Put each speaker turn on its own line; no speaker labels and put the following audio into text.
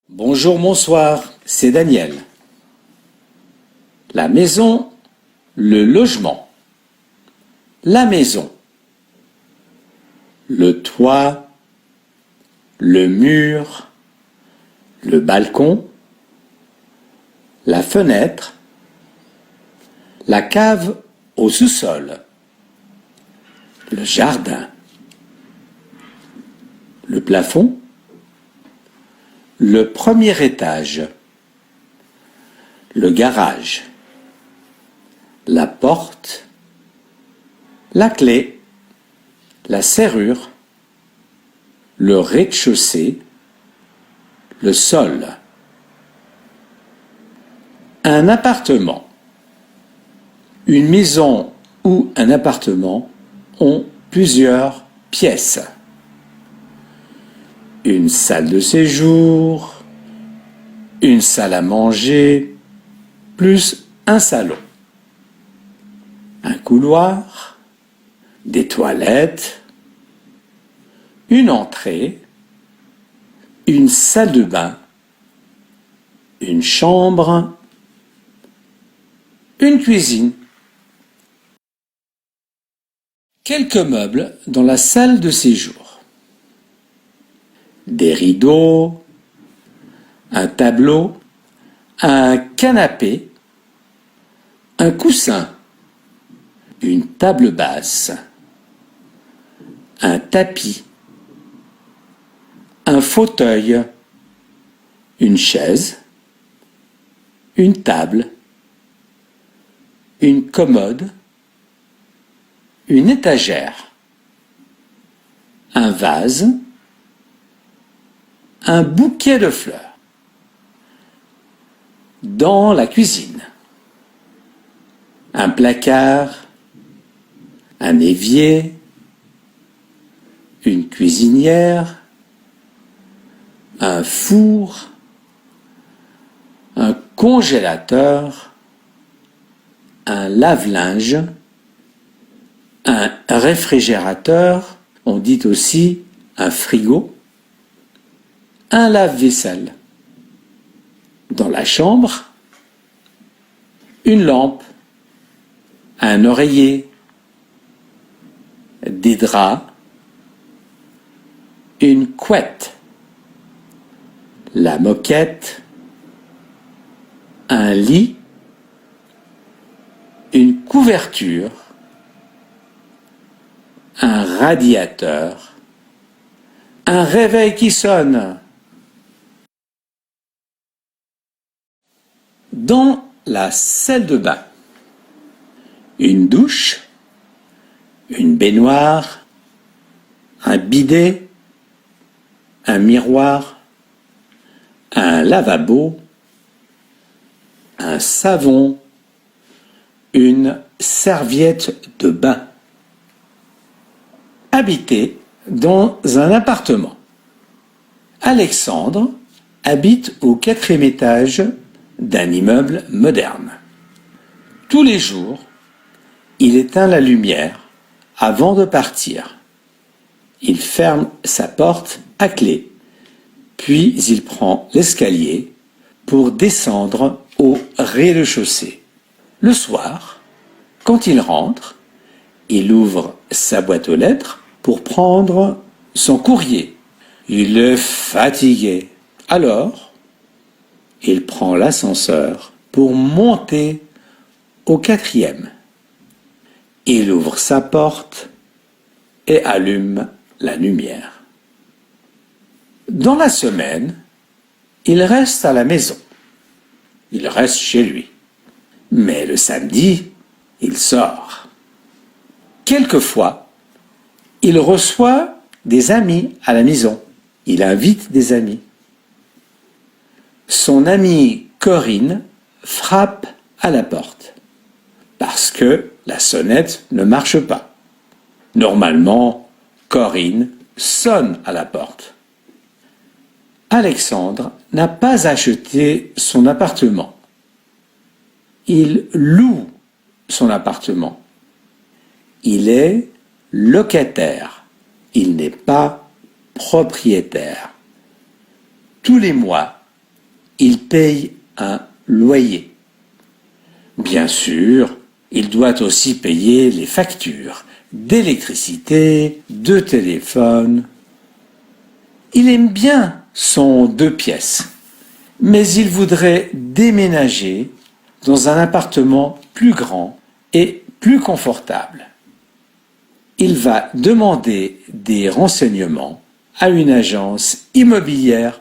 Bonjour, bonsoir, c'est Daniel. La maison, le logement. La maison. Le toit, le mur, le balcon, la fenêtre, la cave au sous-sol, le jardin, le plafond, le premier étage, le garage, la porte, la clé, la serrure, le rez-de-chaussée, le sol. Un appartement. Une maison ou un appartement ont plusieurs pièces. Une salle de séjour, une salle à manger, plus un salon. Un couloir, des toilettes, une entrée, une salle de bain, une chambre, une cuisine. Quelques meubles dans la salle de séjour. Des rideaux, un tableau, un canapé, un coussin, une table basse, un tapis, un fauteuil, une chaise, une table, une commode, une étagère, un vase, un bouquet de fleurs. Dans la cuisine, un placard, un évier, une cuisinière, un four, un congélateur, un lave-linge, un réfrigérateur, on dit aussi un frigo, un lave-vaisselle. Dans la chambre, une lampe, un oreiller, des draps, une couette, la moquette, un lit, une couverture, un radiateur, un réveil qui sonne. Dans la salle de bain, une douche, une baignoire, un bidet, un miroir, un lavabo, un savon, une serviette de bain. Habiter dans un appartement. Alexandre habite au 4e étage d'un immeuble moderne. Tous les jours, il éteint la lumière avant de partir. Il ferme sa porte à clé, puis il prend l'escalier pour descendre au rez-de-chaussée. Le soir, quand il rentre, il ouvre sa boîte aux lettres pour prendre son courrier. Il est fatigué. Alors, il prend l'ascenseur pour monter au 4e. Il ouvre sa porte et allume la lumière. Dans la semaine, il reste à la maison. Il reste chez lui. Mais le samedi, il sort. Quelquefois, il reçoit des amis à la maison. Il invite des amis. Son amie Corinne frappe à la porte parce que la sonnette ne marche pas. Normalement, Corinne sonne à la porte. Alexandre n'a pas acheté son appartement. Il loue son appartement. Il est locataire. Il n'est pas propriétaire. Tous les mois, il paye un loyer. Bien sûr, il doit aussi payer les factures d'électricité, de téléphone. Il aime bien son 2 pièces, mais il voudrait déménager dans un appartement plus grand et plus confortable. Il va demander des renseignements à une agence immobilière